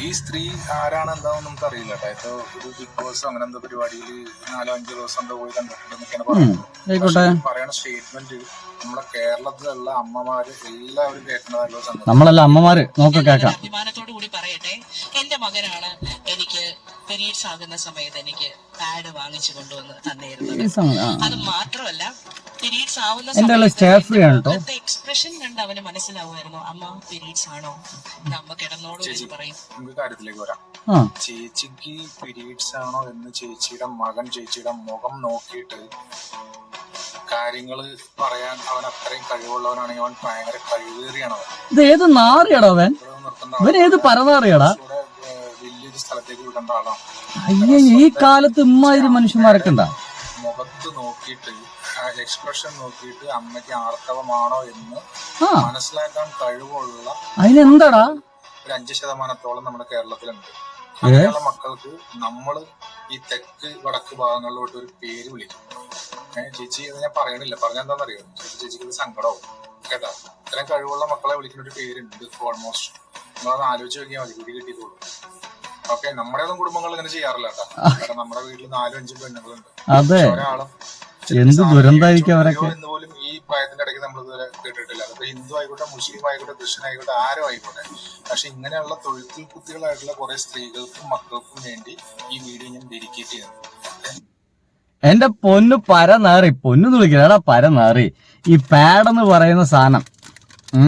ഈ സ്ത്രീ ആരാണ് എന്താണെന്ന് നമുക്ക് അറിയില്ല കേട്ടോ. ഒരു ബിഗ് ബോസ് അങ്ങനെ എന്തോ പരിപാടിയിൽ 4-5 ദിവസം എന്തോ പോയി കണ്ടിട്ടുണ്ടെന്നൊക്കെയാണ് പറയുന്നത്. പറയണ സ്റ്റേറ്റ്മെന്റ് നമ്മുടെ കേരളത്തിലുള്ള അമ്മമാര് എല്ലാവരും കേൾക്കുന്നതല്ലോ സംഗതി. നമ്മളല്ല അമ്മമാര് നോക്കി കേൾക്കാം. അഭിമാനത്തോടു കൂടി പറയട്ടെ, എന്റെ മകനാണ് എനിക്ക് പീരീഡ്സ് ആകുന്ന സമയത്ത് എനിക്ക് പാഡ് വാങ്ങിച്ചു കൊണ്ടുവന്ന് തന്നിരുന്നത്. അത് മാത്രമല്ല പീരീഡ്സ് ആവുന്ന സമയത്ത് എക്സ്പ്രഷൻ കണ്ട് അവന് മനസ്സിലാവുമായിരുന്നു, അമ്മ പീരീഡ്സ് ആണോ, അമ്മ കിടന്നോളൂ എന്ന് പറയും. നമുക്ക് കാര്യത്തിലേക്ക് വരാം. ചേച്ചിക്ക് പീരീഡ്സ് ആണോ എന്ന് ചേച്ചിയുടെ മകൻ ചേച്ചിയുടെ മുഖം നോക്കിയിട്ട് കാര്യങ്ങള് പറയാൻ അവൻ അത്രയും കഴിവുള്ളവനാണെങ്കിൽ അവൻ ഭയങ്കര കഴിവേറിയാണ്. ഇത് ഏത് നാറിയാടാ അവൻ? ഏത് പരനാറിയാടാ? വലിയൊരു സ്ഥലത്തേക്ക് വിടേണ്ട ആളാണ്. അയ്യോ, ഈ കാലത്ത് ഇമ്മാതിരി മനുഷ്യന്മാരൊക്കെ ഉണ്ടാ. മുഖത്ത് നോക്കിയിട്ട് എക്സ്പ്രഷൻ നോക്കിയിട്ട് അമ്മയ്ക്ക് ആർത്തവമാണോ എന്ന് മനസ്സിലാക്കാൻ കഴിവുള്ള അതിനെന്താടാ ഒരു 5% നമ്മുടെ കേരളത്തിലുണ്ട്. അങ്ങനെയുള്ള മക്കൾക്ക് നമ്മള് ഈ തെക്ക് വടക്ക് ഭാഗങ്ങളിലോട്ട് ഒരു പേര് വിളിക്കും. ചേച്ചി അത് ഞാൻ പറയണില്ല, പറഞ്ഞാൽ എന്താണെന്നറിയോ, ചേച്ചിക്ക് ഇത് സങ്കടവും കേട്ടാ. ഇത്രയും കഴിവുള്ള മക്കളെ വിളിക്കുന്ന ഒരു പേരുണ്ട് ഓൾമോസ്റ്റ്. നമ്മളത് ആലോചിച്ച് നോക്കിയാൽ മതി, പിടി കിട്ടിയിട്ടുള്ളൂ. ഓക്കെ, നമ്മുടെ ഒന്നും കുടുംബങ്ങൾ ഇങ്ങനെ ചെയ്യാറില്ല കേട്ടോ. കാരണം നമ്മുടെ വീട്ടിൽ 4-5 പെണ്ണുങ്ങളുണ്ട്. ഒരാളും എന്ത് ദുരന്തായിരിക്കും അവരൊക്കെ എന്ന് പോലും ഈ പ്രായത്തിന്റെ ഇടയ്ക്ക് നമ്മൾ ഇതുവരെ കേട്ടിട്ടില്ല. അതിപ്പോ ഹിന്ദു ആയിക്കോട്ടെ, മുസ്ലിം ആയിക്കോട്ടെ, ക്രിസ്ത്യൻ ആയിക്കോട്ടെ, ആരും ആയിക്കോട്ടെ. പക്ഷെ ഇങ്ങനെയുള്ള തൊഴുത്തിൽ കുത്തികളായിട്ടുള്ള കുറെ സ്ത്രീകൾക്കും മക്കൾക്കും വേണ്ടി ഈ വീഡിയോ ഞാൻ ഡെഡിക്കേറ്റ് ചെയ്യുന്നു. എന്റെ പൊന്നു പരനാറി, പൊന്നു വിളിക്കലടാ പരനാറി. ഈ പാഡെന്ന് പറയുന്ന സാധനം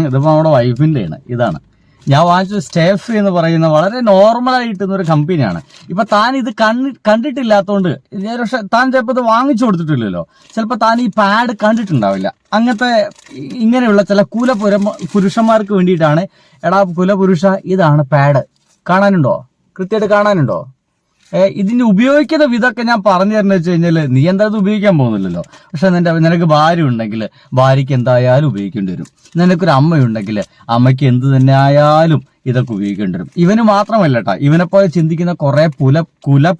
ഇതിപ്പോ നമ്മുടെ വൈഫിന്റെ ആണ്. ഇതാണ് ഞാൻ വാങ്ങിച്ച സ്റ്റേഫ്രീ എന്ന് പറയുന്ന വളരെ നോർമലായി കിട്ടുന്ന ഒരു കമ്പനിയാണ്. ഇപ്പൊ താൻ ഇത് കണ്ടിട്ടില്ലാത്തോണ്ട് പക്ഷെ താൻ ചിലപ്പോൾ ഇത് വാങ്ങിച്ചു കൊടുത്തിട്ടില്ലല്ലോ, ചിലപ്പോൾ താൻ ഈ പാഡ് കണ്ടിട്ടുണ്ടാവില്ല. അങ്ങനത്തെ ഇങ്ങനെയുള്ള ചില പുരുഷന്മാർക്ക് വേണ്ടിയിട്ടാണ്. എടാ കുലപുരുഷ, ഇതാണ് പാഡ്. കാണാനുണ്ടോ? കൃത്യമായിട്ട് കാണാനുണ്ടോ? ഇതിന് ഉപയോഗിക്കുന്ന വിധമൊക്കെ ഞാൻ പറഞ്ഞു തരുന്ന വെച്ച് കഴിഞ്ഞാല് നീ എന്തായാലും ഉപയോഗിക്കാൻ പോകുന്നില്ലല്ലോ. പക്ഷെ നിനക്ക് ഭാര്യ ഉണ്ടെങ്കിൽ ഭാര്യയ്ക്ക് എന്തായാലും ഉപയോഗിക്കേണ്ടി വരും. നിനക്കൊരു അമ്മയുണ്ടെങ്കിൽ അമ്മയ്ക്ക് എന്ത് തന്നെ ആയാലും ഇതൊക്കെ ഉപയോഗിക്കേണ്ടി വരും. ഇവന് മാത്രമല്ല കേട്ടാ, ഇവനെപ്പോലെ ചിന്തിക്കുന്ന കുറെ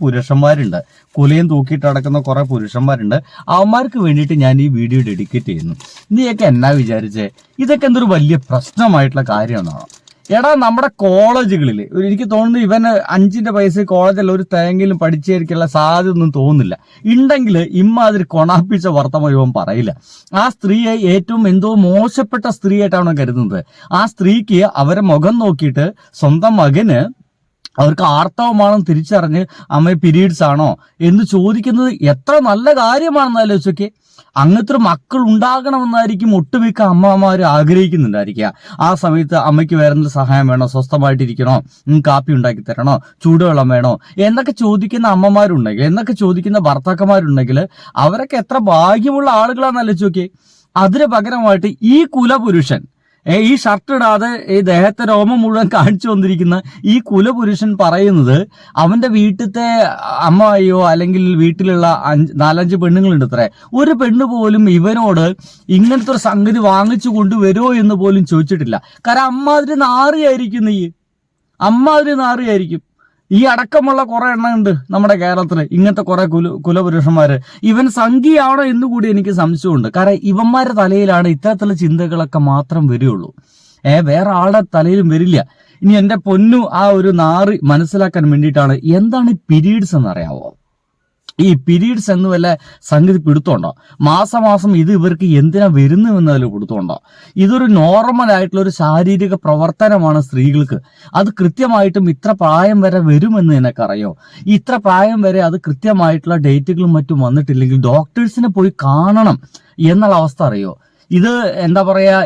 പുരുഷന്മാരുണ്ട്. കുലയും തൂക്കിയിട്ട് നടക്കുന്ന കുറെ പുരുഷന്മാരുണ്ട്. അവന്മാർക്ക് വേണ്ടിയിട്ട് ഞാൻ ഈ വീഡിയോ ഡെഡിക്കേറ്റ് ചെയ്യുന്നു. നീയൊക്കെ എന്നാ വിചാരിച്ചേ ഇതൊക്കെ എന്തൊരു വലിയ പ്രശ്നമായിട്ടുള്ള കാര്യമെന്നാണോ? എടാ, നമ്മുടെ കോളേജുകളിൽ എനിക്ക് തോന്നുന്നു ഇവന് 5 പൈസ കോളേജിൽ ഒരു തേങ്ങയിലും പഠിച്ചേരിക്കുള്ള സാധ്യത ഒന്നും തോന്നുന്നില്ല. ഉണ്ടെങ്കിൽ ഇമ്മാതിരി കൊണാപ്പിച്ച വർത്തമാനം ഇവൻ പറയില്ല. ആ സ്ത്രീയെ ഏറ്റവും എന്തോ മോശപ്പെട്ട സ്ത്രീയായിട്ടാണ് കരുതുന്നത്. ആ സ്ത്രീക്ക് അവരെ മുഖം നോക്കിയിട്ട് സ്വന്തം മകന് അവർക്ക് ആർത്തവമാണെന്ന് തിരിച്ചറിഞ്ഞ് അമ്മ പീരീഡ്സ് ആണോ എന്ന് ചോദിക്കുന്നത് എത്ര നല്ല കാര്യമാണെന്ന് ആലോചിച്ചൊക്കെ. അങ്ങനത്തെ ഒരു മക്കൾ ഉണ്ടാകണമെന്നായിരിക്കും ഒട്ടുമിക്ക അമ്മമാര് ആഗ്രഹിക്കുന്നുണ്ടായിരിക്കുക. ആ സമയത്ത് അമ്മയ്ക്ക് വേറെ സഹായം വേണോ, സ്വസ്ഥമായിട്ടിരിക്കണോ, കാപ്പി ഉണ്ടാക്കി തരണോ, ചൂടുവെള്ളം വേണോ എന്നൊക്കെ ചോദിക്കുന്ന അമ്മമാരുണ്ടെങ്കിൽ, എന്നൊക്കെ ചോദിക്കുന്ന ഭർത്താക്കന്മാരുണ്ടെങ്കിൽ അവരൊക്കെ എത്ര ഭാഗ്യമുള്ള ആളുകളാണെന്ന് ആലോചിച്ച് നോക്കിയേ. അതിന് പകരമായിട്ട് ഈ കുലപുരുഷൻ, ഈ ഷർട്ട് ഇടാതെ ഈ ദേഹത്തെ രോമം മുഴുവൻ കാണിച്ചു വന്നിരിക്കുന്ന ഈ കുലപുരുഷൻ പറയുന്നത് അവന്റെ വീട്ടിലത്തെ അമ്മയോ അല്ലെങ്കിൽ വീട്ടിലുള്ള 4-5 പെണ്ണുങ്ങളുണ്ട് അത്രേ, ഒരു പെണ്ണ് പോലും ഇവനോട് ഇങ്ങനത്തെ ഒരു സംഗതി വാങ്ങിച്ചു കൊണ്ടുവരുമോ എന്ന് പോലും ചോദിച്ചിട്ടില്ല. കാരണം അമ്മാതിരി നാറിയായിരിക്കും. ഈ അടക്കമുള്ള കുറെ എണ്ണം ഉണ്ട് നമ്മുടെ കേരളത്തില്, ഇങ്ങനത്തെ കുറെ കുലപുരുഷന്മാര്. ഇവൻ സംഖ്യയാണോ എന്ന് കൂടി എനിക്ക് സംശയമുണ്ട്. കാരണം ഇവന്മാരുടെ തലയിലാണ് ഇത്തരത്തിലുള്ള ചിന്തകളൊക്കെ മാത്രം വരികയുള്ളൂ. വേറെ ആളുടെ തലയിലും വരില്ല. ഇനി എന്റെ പൊന്നു ആ ഒരു നാറി മനസ്സിലാക്കാൻ വേണ്ടിയിട്ടാണ് എന്താണ് ഈ പീരീഡ്സ് എന്നറിയാവോ? ഈ പീരീഡ്സ് എന്ന് വല്ല സംഗതി പിടുത്തോണ്ടോ? മാസം ഇത് ഇവർക്ക് എന്തിനാ വരുന്നുവെന്നതിൽ പിടുത്തോണ്ടോ? ഇതൊരു നോർമൽ ആയിട്ടുള്ള ഒരു ശാരീരിക പ്രവർത്തനമാണ് സ്ത്രീകൾക്ക്. അത് കൃത്യമായിട്ടും ഇത്ര പ്രായം വരെ വരുമെന്ന് നിനക്കറിയോ? ഇത്ര പ്രായം വരെ അത് കൃത്യമായിട്ടുള്ള ഡേറ്റുകളും മറ്റും വന്നിട്ടില്ലെങ്കിൽ ഡോക്ടേഴ്സിനെ പോയി കാണണം എന്നുള്ള അവസ്ഥ അറിയോ? ഇത് എന്താ പറയാ,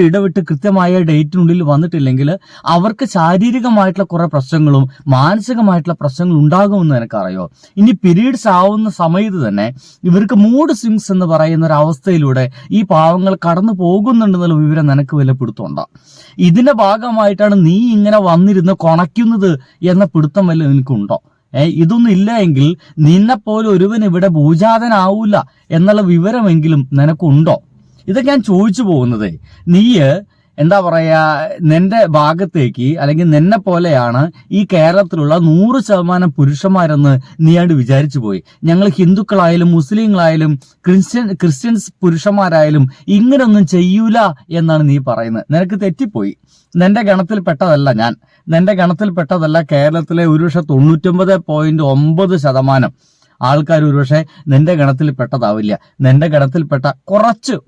ഇടവിട്ട് കൃത്യമായ ഡേറ്റിനുള്ളിൽ വന്നിട്ടില്ലെങ്കിൽ അവർക്ക് ശാരീരികമായിട്ടുള്ള കുറെ പ്രശ്നങ്ങളും മാനസികമായിട്ടുള്ള പ്രശ്നങ്ങളും ഉണ്ടാകുമെന്ന് എനിക്കറിയോ? ഇനി പീരീഡ്സ് ആവുന്ന സമയത്ത് തന്നെ ഇവർക്ക് മൂഡ് സ്വിങ്സ് എന്ന് പറയുന്ന ഒരു അവസ്ഥയിലൂടെ ഈ പാവങ്ങൾ കടന്നു പോകുന്നുണ്ടെന്നുള്ള വിവരം നിനക്ക് വല്ല പിടുത്തമുണ്ടോ? ഇതിന്റെ ഭാഗമായിട്ടാണ് നീ ഇങ്ങനെ വന്നിരുന്ന് കൊണയ്ക്കുന്നത് എന്ന പിടുത്തം വല്ല നിനക്കുണ്ടോ? ഇതൊന്നും ഇല്ല എങ്കിൽ നിന്നെപ്പോലെ ഒരുവൻ ഇവിടെ ഭൂജാതനാവൂല എന്നുള്ള വിവരമെങ്കിലും നിനക്കുണ്ടോ? ഇതൊക്കെ ഞാൻ ചോദിച്ചു പോകുന്നത്. നീ എന്താ പറയാ, നിന്റെ ഭാഗത്തേക്ക് അല്ലെങ്കിൽ നിന്നെ പോലെയാണ് ഈ കേരളത്തിലുള്ള 100% പുരുഷന്മാരെന്ന് നീയാണ്ട് വിചാരിച്ചു പോയി. ഞങ്ങൾ ഹിന്ദുക്കളായാലും മുസ്ലിങ്ങളായാലും ക്രിസ്ത്യൻസ് പുരുഷന്മാരായാലും ഇങ്ങനൊന്നും ചെയ്യൂല എന്നാണ് നീ പറയുന്നത്. നിനക്ക് തെറ്റിപ്പോയി. നിന്റെ ഗണത്തിൽപ്പെട്ടതല്ല ഞാൻ. നിന്റെ ഗണത്തിൽപ്പെട്ടതല്ല കേരളത്തിലെ 99.9% ആൾക്കാർ ഒരുപക്ഷെ നിന്റെ ഗണത്തിൽപ്പെട്ടതാവില്ല. നിന്റെ ഗണത്തിൽപ്പെട്ട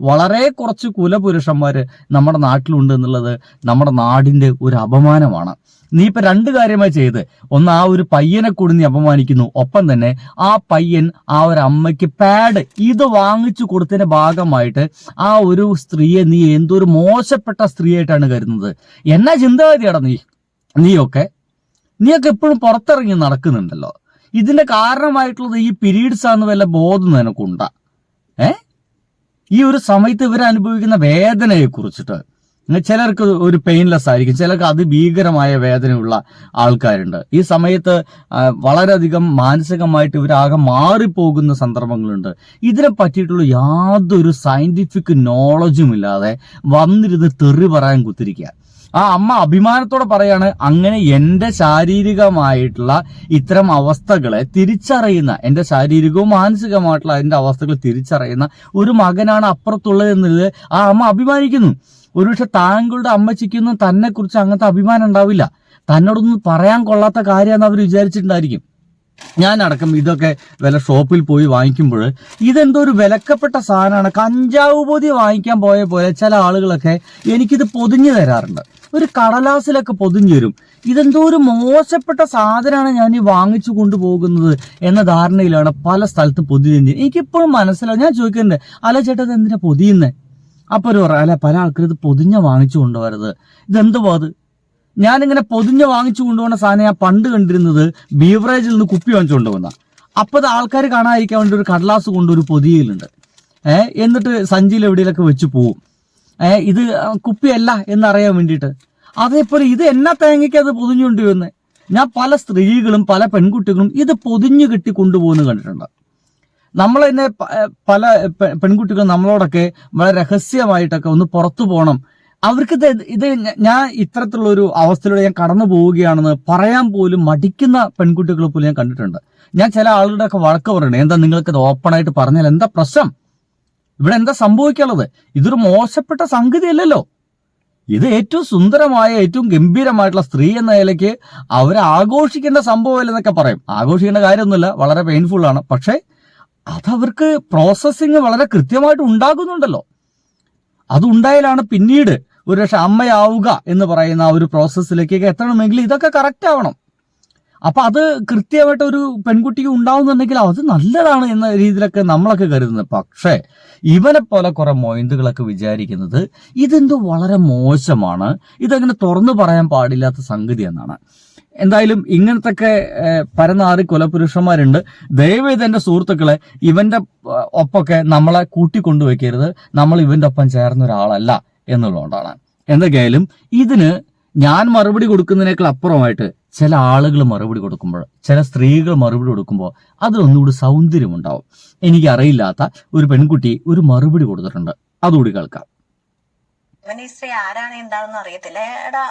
വളരെ കുറച്ച് കുലപുരുഷന്മാര് നമ്മുടെ നാട്ടിലുണ്ട് എന്നുള്ളത് നമ്മുടെ നാടിന്റെ ഒരു അപമാനമാണ്. നീ ഇപ്പൊ 2 കാര്യമായി ചെയ്ത്. ഒന്ന്, ആ ഒരു പയ്യനെ കൂടി നീ അപമാനിക്കുന്നു. ഒപ്പം തന്നെ ആ പയ്യൻ ആ ഒരു അമ്മയ്ക്ക് പാഡ് ഇത് വാങ്ങിച്ചു കൊടുത്തതിന്റെ ഭാഗമായിട്ട് ആ ഒരു സ്ത്രീയെ നീ എന്തൊരു മോശപ്പെട്ട സ്ത്രീയായിട്ടാണ് കരുതുന്നത്. എന്നാ ചിന്താഗതിയാടാ നീയൊക്കെ എപ്പോഴും പുറത്തിറങ്ങി നടക്കുന്നുണ്ടല്ലോ. ഇതിന്റെ കാരണമായിട്ടുള്ളത് ഈ പീരീഡ്സ് ആണെന്ന് വല്ല ബോധം നിനക്കുണ്ടാ? ഈ ഒരു സമയത്ത് ഇവരനുഭവിക്കുന്ന വേദനയെ കുറിച്ചിട്ട് ചിലർക്ക് ഒരു പെയിൻലെസ് ആയിരിക്കും, ചിലർക്ക് അതിഭീകരമായ വേദനയുള്ള ആൾക്കാരുണ്ട്. ഈ സമയത്ത് വളരെയധികം മാനസികമായിട്ട് ഇവരാകെ മാറിപ്പോകുന്ന സന്ദർഭങ്ങളുണ്ട്. ഇതിനെ പറ്റിയിട്ടുള്ള യാതൊരു സയന്റിഫിക് നോളജും ഇല്ലാതെ വന്നിരുന്ന് തെറി പറയാൻ കുത്തിരിക്കുക. ആ അമ്മ അഭിമാനത്തോടെ പറയാണ്, അങ്ങനെ എന്റെ ശാരീരികമായിട്ടുള്ള ഇത്തരം അവസ്ഥകളെ തിരിച്ചറിയുന്ന, എന്റെ ശാരീരികവും മാനസികമായിട്ടുള്ള എന്റെ അവസ്ഥകൾ തിരിച്ചറിയുന്ന ഒരു മകനാണ് അപ്പുറത്തുള്ളത് എന്നുള്ളത് ആ അമ്മ അഭിമാനിക്കുന്നു. ഒരുപക്ഷെ താങ്കളുടെ അമ്മച്ചിക്കൊന്നും തന്നെ കുറിച്ച് അങ്ങനത്തെ അഭിമാനം ഉണ്ടാവില്ല. തന്നോടൊന്നും പറയാൻ കൊള്ളാത്ത കാര്യമാണെന്ന് അവർ വിചാരിച്ചിട്ടുണ്ടായിരിക്കും. ഞാനടക്കം ഇതൊക്കെ വില ഷോപ്പിൽ പോയി വാങ്ങിക്കുമ്പോൾ ഇതെന്തോ ഒരു വിലക്കപ്പെട്ട സാധനമാണ്. കഞ്ചാവ് പൊതി വാങ്ങിക്കാൻ പോയ പോലെ ചില ആളുകളൊക്കെ എനിക്കിത് പൊതിഞ്ഞു തരാറുണ്ട്. ഒരു കടലാസിലൊക്കെ പൊതിഞ്ഞു തരും. ഇതെന്തോ ഒരു മോശപ്പെട്ട സാധനമാണ് ഞാൻ ഈ വാങ്ങിച്ചു കൊണ്ടുപോകുന്നത് എന്ന ധാരണയിലാണ് പല സ്ഥലത്തും പൊതിഞ്ഞ്. എനിക്കിപ്പോഴും മനസ്സിലാവും. ഞാൻ ചോദിക്കുന്നുണ്ട്, അല്ല ചേട്ടാ ഇത് എന്തിനാ പൊതിയുന്നത്? അപ്പൊ ഒരു പറയാം, അല്ല പല ആൾക്കാർ ഇത് പൊതിഞ്ഞ വാങ്ങിച്ചു കൊണ്ടുപോകരുത്. ഇതെന്തുവാ അത്? ഞാനിങ്ങനെ പൊതിഞ്ഞ് വാങ്ങിച്ചു കൊണ്ടുപോകുന്ന സാധനം ഞാൻ പണ്ട് കണ്ടിരുന്നത് ബീവറേജിൽ നിന്ന് കുപ്പി വാങ്ങിച്ചു കൊണ്ടുപോകുന്ന. അപ്പൊ അത് ആൾക്കാർ കാണാതിരിക്കാൻ വേണ്ടി ഒരു കടലാസ് കൊണ്ട് ഒരു പൊതിയിലുണ്ട്. എന്നിട്ട് സഞ്ചിയിൽ എവിടെയൊക്കെ വെച്ച് പോവും. ഇത് കുപ്പിയല്ല എന്നറിയാൻ വേണ്ടിയിട്ട്. അതേപോലെ ഇത് എന്നാ തേങ്ങയ്ക്ക് അത് പൊതിഞ്ഞുകൊണ്ട് വരുന്നത്. ഞാൻ പല സ്ത്രീകളും പല പെൺകുട്ടികളും ഇത് പൊതിഞ്ഞു കെട്ടി കൊണ്ടുപോകുന്നത് കണ്ടിട്ടുണ്ട്. നമ്മൾ തന്നെ പല പെൺകുട്ടികൾ നമ്മളോടൊക്കെ വളരെ രഹസ്യമായിട്ടൊക്കെ ഒന്ന് പുറത്തു പോകണം, അവർക്ക് ഇത് ഞാൻ ഇത്തരത്തിലുള്ള ഒരു അവസ്ഥയിലൂടെ ഞാൻ കടന്നു പോവുകയാണെന്ന് പറയാൻ പോലും മടിക്കുന്ന പെൺകുട്ടികളെ പോലും ഞാൻ കണ്ടിട്ടുണ്ട്. ഞാൻ ചില ആളുകളുടെ ഒക്കെ വഴക്ക് പറയണേ, എന്താ നിങ്ങൾക്ക് ഇത് ഓപ്പണായിട്ട് പറഞ്ഞാൽ എന്താ പ്രശ്നം? ഇവിടെ എന്താ സംഭവിക്കാനുള്ളത്? ഇതൊരു മോശപ്പെട്ട സംഗതിയല്ലല്ലോ. ഇത് ഏറ്റവും സുന്ദരമായ ഏറ്റവും ഗംഭീരമായിട്ടുള്ള സ്ത്രീ എന്ന നിലയ്ക്ക് അവരെ ആഘോഷിക്കേണ്ട സംഭവമല്ലെന്നൊക്കെ പറയും. ആഘോഷിക്കേണ്ട കാര്യമൊന്നുമില്ല, വളരെ പെയിൻഫുൾ ആണ്. പക്ഷെ അതവർക്ക് പ്രോസസ്സിങ് വളരെ കൃത്യമായിട്ട് ഉണ്ടാകുന്നുണ്ടല്ലോ. അതുണ്ടായാലാണ് പിന്നീട് ഒരു പക്ഷെ അമ്മയാവുക എന്ന് പറയുന്ന ആ ഒരു പ്രോസസ്സിലേക്കൊക്കെ എത്തണമെങ്കിൽ ഇതൊക്കെ കറക്റ്റ് ആവണം. അപ്പൊ അത് കൃത്യമായിട്ട് ഒരു പെൺകുട്ടിക്ക് ഉണ്ടാവുന്നുണ്ടെങ്കിൽ അത് നല്ലതാണ് എന്ന രീതിയിലൊക്കെ നമ്മളൊക്കെ കരുതുന്നത്. പക്ഷേ ഇവനെ പോലെ കുറെ മൊയിന്തുകളൊക്കെ വിചാരിക്കുന്നത് ഇതെന്തോ വളരെ മോശമാണ്, ഇതങ്ങനെ തുറന്നു പറയാൻ പാടില്ലാത്ത സംഗതി എന്നാണ്. എന്തായാലും ഇങ്ങനത്തൊക്കെ പരനാറി കൊലപുരുഷന്മാരുണ്ട്. ദയവേത് എന്റെ സുഹൃത്തുക്കളെ ഇവന്റെ ഒപ്പൊക്കെ നമ്മളെ കൂട്ടിക്കൊണ്ടുവയ്ക്കരുത്. നമ്മൾ ഇവന്റെ ഒപ്പം ചേർന്ന ഒരാളല്ല എന്നുള്ളതുകൊണ്ടാണ്. എന്തൊക്കെയായാലും ഇതിന് ഞാൻ മറുപടി കൊടുക്കുന്നതിനേക്കാൾ അപ്പുറമായിട്ട് ചില ആളുകൾ മറുപടി കൊടുക്കുമ്പോൾ, ചില സ്ത്രീകൾ മറുപടി കൊടുക്കുമ്പോൾ അതിലൊന്നുകൂടി സൗന്ദര്യമുണ്ടാവും. എനിക്കറിയില്ലാത്ത ഒരു പെൺകുട്ടി ഒരു മറുപടി കൊടുത്തിട്ടുണ്ട്, അതുകൂടി കേൾക്കാം. ഇവൻ ഈ സ്ത്രീ ആരാണ് എന്താണെന്ന് അറിയത്തില്ല. എടാ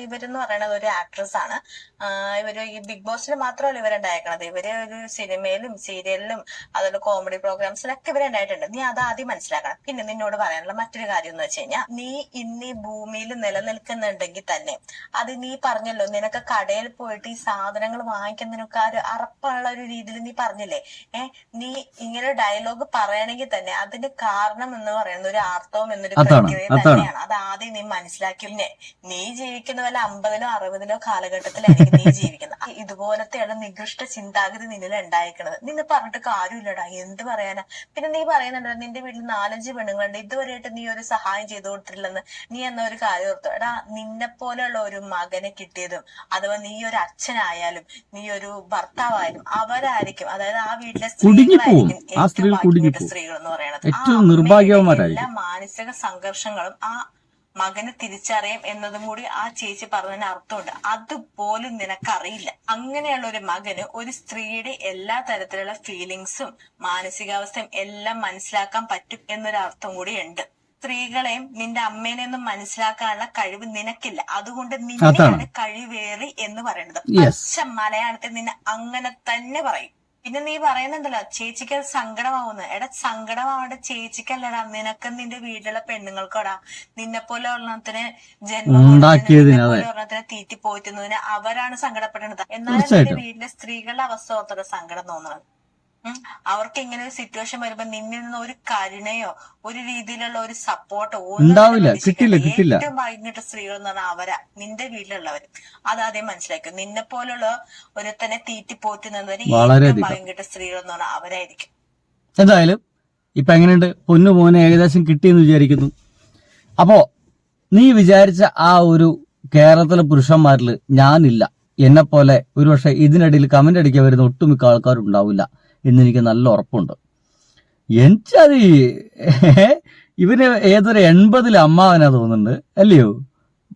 ഇവരെന്ന് പറയുന്നത് ഒരു ആക്ട്രസ് ആണ്. ഇവര് ഈ ബിഗ് ബോസിൽ മാത്രമല്ല ഇവരുണ്ടായേക്കണത്. ഇവര് ഒരു സിനിമയിലും സീരിയലിലും അതുപോലെ കോമഡി പ്രോഗ്രാംസിലൊക്കെ ഇവരുണ്ടായിട്ടുണ്ട്. നീ അത് ആദ്യം മനസ്സിലാക്കണം. പിന്നെ നിന്നോട് പറയാനുള്ള മറ്റൊരു കാര്യം എന്ന് വെച്ച് കഴിഞ്ഞാൽ, നീ ഇന്ന് ഈ ഭൂമിയിൽ നിലനിൽക്കുന്നുണ്ടെങ്കിൽ തന്നെ അത് നീ പറഞ്ഞല്ലോ, നിനക്ക് കടയിൽ പോയിട്ട് ഈ സാധനങ്ങൾ വാങ്ങിക്കുന്നതിനൊക്കെ ഒരു അറപ്പുള്ള ഒരു രീതിയിൽ നീ പറഞ്ഞില്ലേ. നീ ഇങ്ങനെ ഡയലോഗ് പറയണമെങ്കിൽ തന്നെ അതിന്റെ കാരണം എന്ന് പറയുന്നത് ഒരു ആർത്തവം എന്നൊരു പ്രക്രിയ തന്നെയാണ്. അത് ആദ്യം നീ മനസ്സിലാക്കി. പിന്നെ നീ ജീവിക്കുന്ന വല്ല 50-ലോ 60-ലോ കാലഘട്ടത്തിലായിരിക്കും നീ ജീവിക്കുന്നത്. ഇതുപോലത്തെയാണ് നികൃഷ്ട ചിന്താഗതി നിന്നിൽ ഉണ്ടായിരിക്കുന്നത്. നിന്നെ പറഞ്ഞിട്ട് കാര്യമില്ലടാ, എന്ത് പറയാനാ. പിന്നെ നീ പറയുന്നുണ്ടോ നിന്റെ വീട്ടിൽ 4-5 പെണ്ണുങ്ങളുണ്ട്, ഇതുവരെയായിട്ട് നീ ഒരു സഹായം ചെയ്തു കൊടുത്തിട്ടില്ലെന്ന്. നീ എന്ന ഒരു കാര്യം ഓർത്തു. എടാ, നിന്നെ പോലെയുള്ള ഒരു മകനെ കിട്ടിയതും അഥവാ നീ ഒരു അച്ഛനായാലും നീ ഒരു ഭർത്താവായാലും അവരായിരിക്കും, അതായത് ആ വീട്ടിലെ സ്ത്രീകളായിരിക്കും സ്ത്രീകൾ എന്ന് പറയുന്നത്. എല്ലാ മാനസിക സംഘർഷങ്ങളും ആ മകന് തിരിച്ചറിയാം എന്നതും കൂടി ആ ചേച്ചി പറഞ്ഞതിന് അർത്ഥമുണ്ട്. അതുപോലും നിനക്കറിയില്ല. അങ്ങനെയുള്ള ഒരു മകന് ഒരു സ്ത്രീയുടെ എല്ലാ തരത്തിലുള്ള ഫീലിങ്സും മാനസികാവസ്ഥയും എല്ലാം മനസ്സിലാക്കാൻ പറ്റും എന്നൊരു അർത്ഥം കൂടി ഉണ്ട്. സ്ത്രീകളെയും നിന്റെ അമ്മേനെയൊന്നും മനസ്സിലാക്കാനുള്ള കഴിവ് നിനക്കില്ല. അതുകൊണ്ട് നിന്നെയാണ് കഴിവേറി എന്ന് പറയുന്നത്. പച്ച മലയാളത്തിൽ നിന്നെ അങ്ങനെ തന്നെ പറയും. പിന്നെ നീ പറയുന്നുണ്ടല്ലോ ചേച്ചിക്ക് അത് സങ്കടമാവുന്നു. എടാ സങ്കടമാവേണ്ട ചേച്ചിക്കല്ലടാ, നിനക്ക് നിന്റെ വീട്ടിലുള്ള പെണ്ണുങ്ങൾക്കോടാ. നിന്നെ പോലെ ഒരെണ്ണത്തിന് ഒരെണ്ണത്തിനെ തീറ്റി പോറ്റുന്നതിന് അവരാണ് സങ്കടപ്പെടുന്നത്. എന്നാലും നിന്റെ വീട്ടിലെ സ്ത്രീകളുടെ അവസ്ഥ ഓർത്തത് സങ്കടം തോന്നുന്നത്. അവർക്ക് ഇങ്ങനെ ഒരു സിറ്റുവേഷൻ വരുമ്പോ നിന്നിൽ നിന്ന് ഒരു കരുണയോ ഒരു രീതിയിലുള്ള ഒരു സപ്പോർട്ടോ ഏറ്റവും വൈകിട്ട് സ്ത്രീകൾ എന്ന് പറഞ്ഞാൽ അവരാ, നിന്റെ വീട്ടിലുള്ളവര്. അതാദ്യം മനസ്സിലാക്കും. നിന്നെ പോലുള്ള ഒരുത്തനെ തീറ്റിപ്പോറ്റുന്നവര് ഏറ്റവും വൈകിട്ട് സ്ത്രീകൾ എന്ന് പറഞ്ഞാൽ അവരായിരിക്കും. എന്തായാലും ഇപ്പൊ എങ്ങനെയുണ്ട് പൊന്നു മോനെ, ഏകദേശം കിട്ടിയെന്ന് വിചാരിക്കുന്നു. അപ്പോ നീ വിചാരിച്ച ആ ഒരു കേരളത്തിലെ പുരുഷന്മാരില് ഞാനില്ല. എന്നെ പോലെ ഒരുപക്ഷെ ഇതിനിടയിൽ കമന്റ് അടിക്കാൻ വരുന്ന ഒട്ടുമിക്ക ആൾക്കാരുണ്ടാവില്ല എന്നെനിക്ക് നല്ല ഉറപ്പുണ്ട്. എനിക്കത് ഇവന് ഏതൊരു 80 അമ്മാവനാ തോന്നുന്നുണ്ട്, അല്ലയോ?